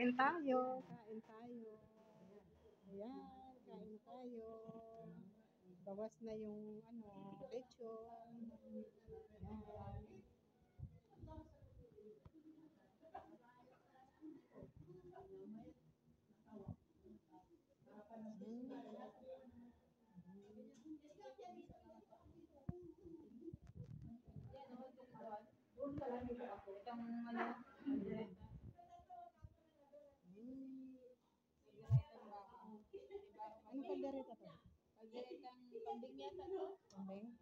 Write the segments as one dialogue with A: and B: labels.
A: Kain tayo. Kain tayo. Ayan, kain tayo. Bawas na yung lechon. Ayan. Ano kaldereta to? Kalderetang kambing yata to? Kambing?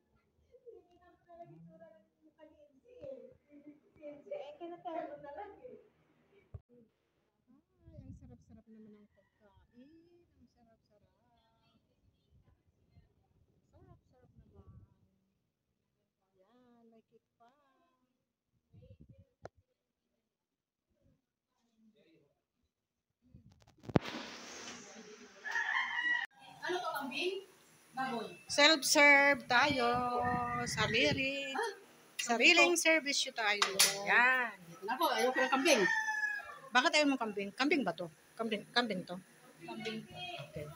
A: Ay, ang sarap-sarap naman ng pagkain. Ang sarap-sarap. Sarap-sarap naman. Yan, may cake pa.
B: Ano to, kambing? Baboy.
A: Self-serve tayo. Sariling service tayo. Yan.
B: Ako, ayoko ng kambing.
A: Bakit ayaw mo kambing? Kambing ba to? Kambing to?
B: Kambing.
A: Okay.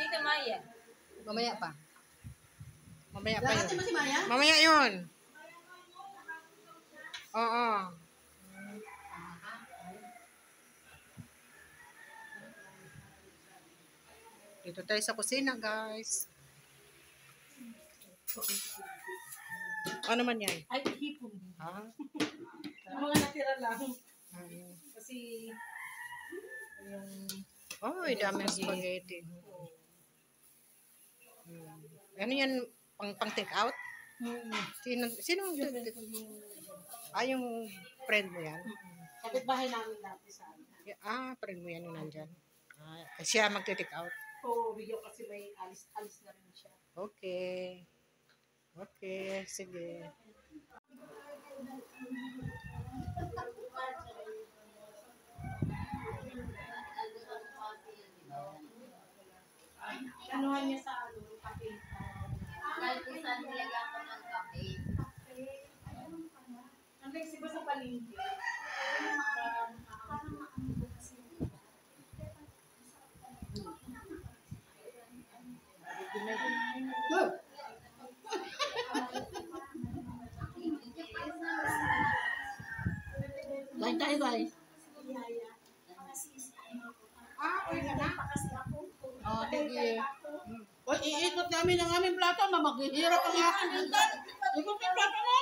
B: Tita Maya.
A: Mamaya pa. Mamaya pa
B: Lahat
A: yun.
B: mo si Maya?
A: Mamaya yun. Oo. Dito tayo sa kusina, guys. Ano man yan?
B: Ay, hipon.
A: Ha?
B: Mga natira lang. Kasi, yung...
A: Oh, daming spaghetti. Ano yan? Pang take out? Sino yung friend mo yan?
B: Kapit-bahay namin dati sa amin.
A: Friend mo yan yung nandyan. Siya magte-take out.
B: Oo, video kasi may alis na rin siya.
A: Okay. Okay, sige.
B: Anuhan niya sa kape.
C: Kahit kung saan nilagyan ko ng kape.
B: Ang flexible sa palengke.
C: Kain tayo guys.
A: Okay ka na?
C: Oh, sige.
B: Uy, iikot namin ang aming plato. Maghihirap ang aking hintay. Ikot yung plato mo.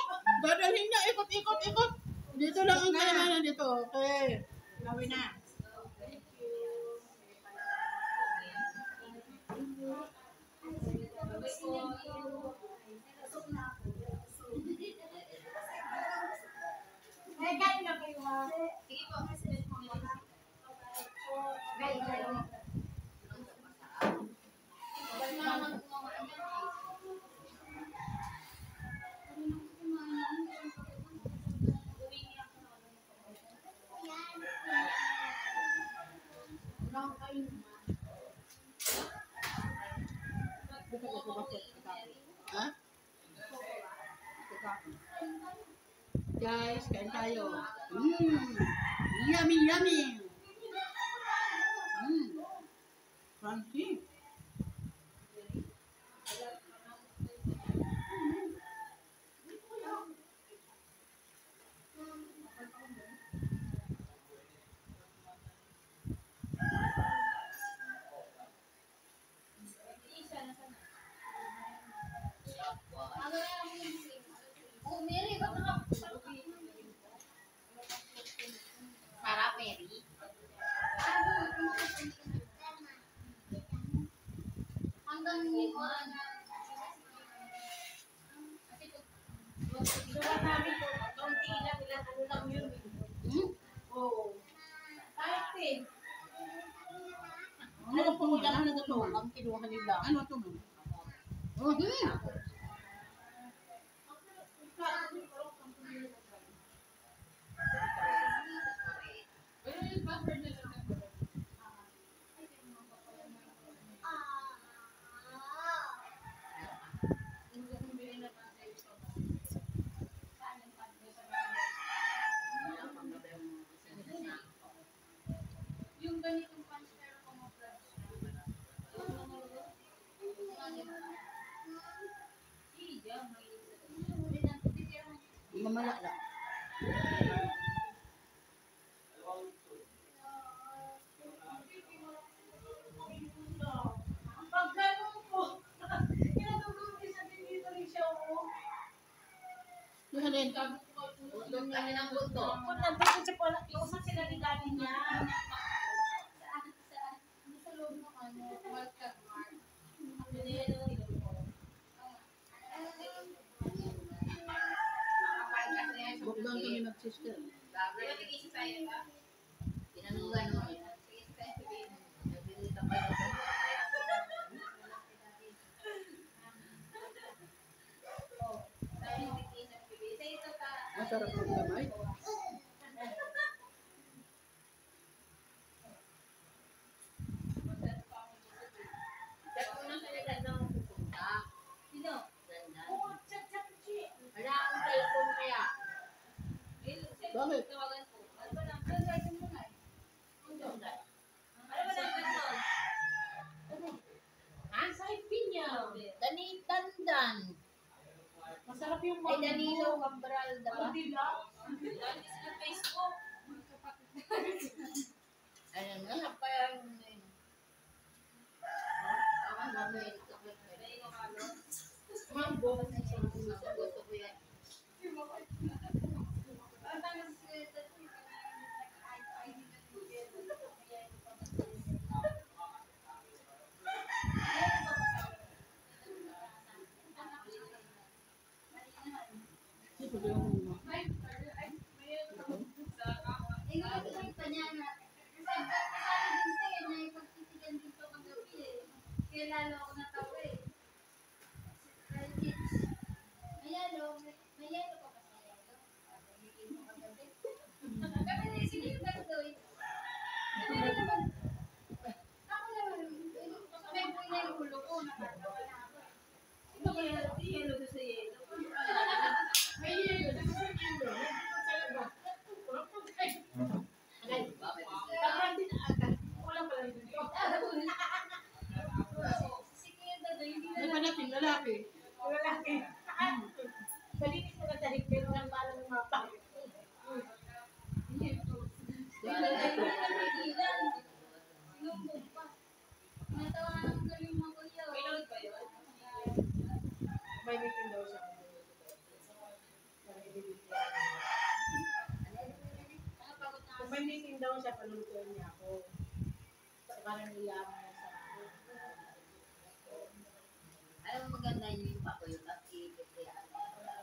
B: Dadalhin niya. Ikot. Dito lang ang kailangan dito. Okay. Gawin na.
C: Kain na kayo ha. Sige po. Kain.
B: Ha? Guys, kain tayo. Yummy. Crunchy.
C: Sarap, Mary. Hanggang yung oras na.
B: Sulat namin ko, kaunti lang, ilang ano lang yun. Oo. Kahit eh. Ano po mo dyan? Ano to? Ang kinuha nila. Ano to mo? Mamaya lang.
A: Pag ganun po, kinatulog isa din dito rin siya, oh.
B: Yung halin,
C: Bundok kami ng bundok.
A: Kung nandun siya pala, yung sa sila ni daddy niya.
C: Sa loob ng ano, welcome mart.
B: huwag lang kami mag-sister.
C: Pinanugan mo.
B: Masarap ng kamay.
C: Sino?
A: Oo, chat, chi.
C: Wala akong cellphone kaya.
B: Bakit?
C: Tawagan ko. Ano ba lang? Ano ba lang? Ano ba lang?
A: Ah, sa Pinya.
C: Dandan.
A: Masarap yung
C: Ay, Danilo Cabral, diba?
A: Diba?
C: Facebook. Ayun nga, parang
B: Mambo.
C: gusto ko yan.
B: Ito ba yung mga?
C: Lalo ako natawa eh. Mayalo ka ba sa yalo? Hindi mo kagabi. Kami sino yung gagawin? Ako naman, may buhay na yung ulo ko, nakatawa na ako. Sino kaya yelo ko sa yelo?
B: May yelo. Nasa yelo.
A: Parang din agad. Walang pala dito.
C: Sige yung gagawin, hindi
B: Ano pa natin, lalaki?
A: Lalaki. Balinis mo na dahil pero ng balang mapa. May meeting daw siya. Kung may meeting daw siya, palulutuin niya ako. Parang iyaman niya sa akin.
C: Alam mo maganda yung pakuyo at iikot kaya sa mga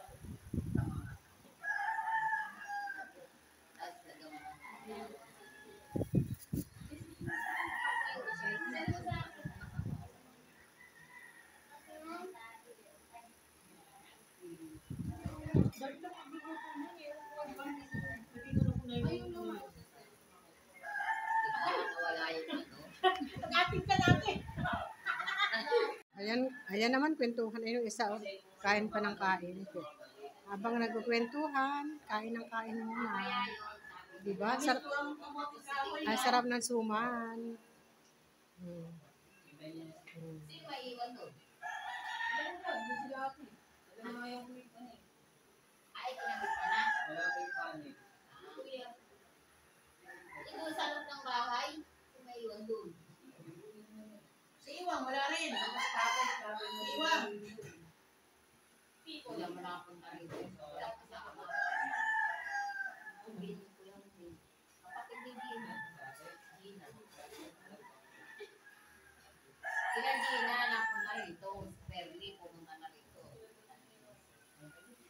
C: at nagawa.
A: Dahil lang ang bigo ko mo eh. Nabigyan ako na yung
C: Wala yung ano.
A: pag-ating ka natin.
D: Ayan naman, kwentuhan. Ayun yung isa, oh. Kain pa ng kain. Habang nagkukwentuhan, kain ng kain muna. Diba? Ang sarap ng suman.
C: Sino maiiwan doon? Ay, kinabit ka na. Ito sa loob ng bahay, sino maiiwan doon?
B: Si Iwang, wala rin. Iwang.
C: Wala mo na akong narito. Wala ko sa ama. Kapatid ni Gina. Gina. Sila Gina, napunta rito. Perli, pumunta na rito.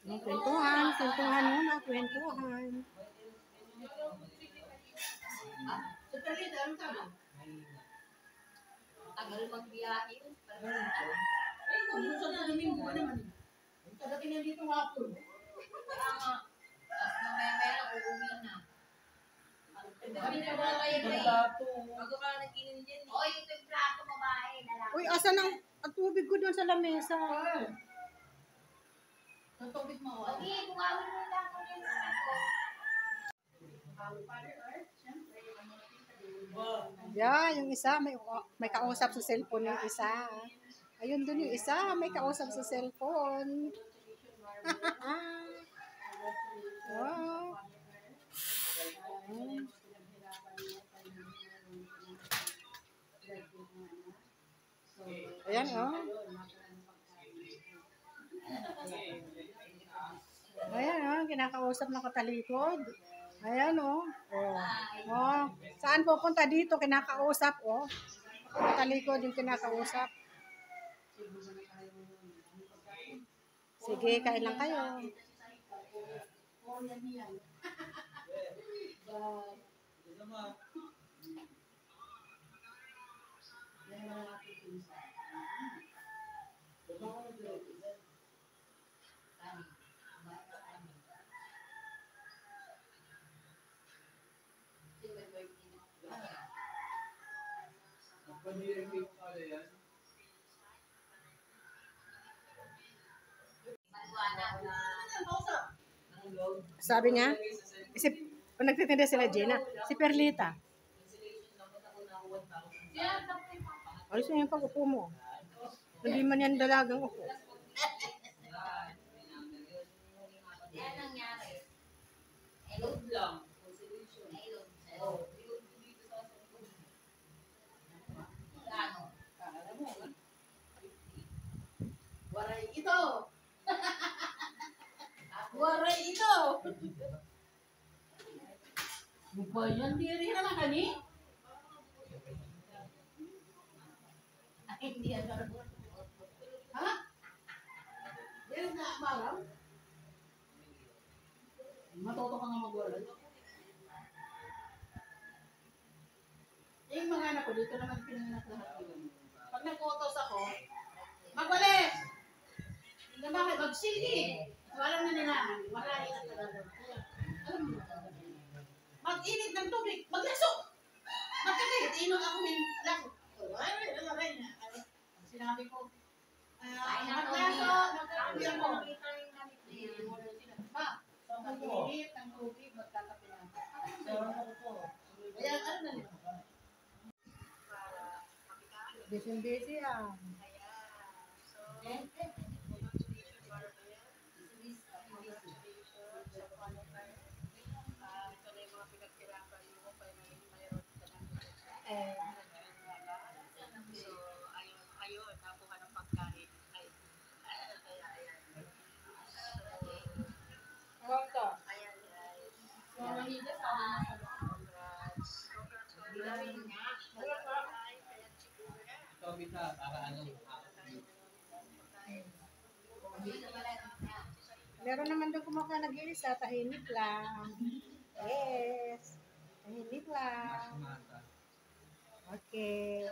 D: Kwentuhan muna, kwentuhan.
B: Sa Perlita, anong tama?
C: Tagal magbiyahe yun.
B: Eh, kung gusto na Domingo pa naman. Kadating yan dito hapon.
C: Kaya nga. Tapos mamaya lang, uuwi na. Kami na ba kayo bago ka nag-inom dyan? Oy, ito yung plato babae. Lalaki.
D: Uy, asan ang tubig ko doon sa lamesa?
B: Sa tubig mo.
C: Okay, bungawin mo lang ako yun sa ako.
D: Yeah, yung isa, may kausap sa cellphone yung isa. Ayun doon yung isa, may kausap sa cellphone. Oh. Ayan, oh. Ayan, oh. Kinakausap ng katalikod. Ayan, oh. Oh. Oh. Saan pupunta dito? Kinakausap, oh. Katalikod yung kinakausap. Sige, kain lang kayo. Sabi niya, nagtitinda sila Gina, si Perlita. Ayos na yung pag-upo mo. Hindi man yan dalagang upo.
C: Yan nangyari. Elod lang. Elod. Gano?
A: Waray ito! Waray ito! Bupa yan, diri naman kani?
C: Hindi yan.
A: Ha? Diri na maraw? Matuto ka nga magwaray. Yung mga anak ko, dito naman pinanganak lahat yun. Pag nag-utos ako, magwalis! Hindi naman, magsili! Alam na nila, waray na talaga. Alam mo na talaga. Mag-init ng tubig, maglaso! Magkakit, inom ako min laso. Ay, sinabi ko, maglaso, magkakabir mo. Ma, mag-init ng tubig, magkakapit na. Kaya, ano na nila?
D: Busy ah. Meron naman doon kumaka nag-iisa, tahimik lang. Yes. Tahimik lang. Okay.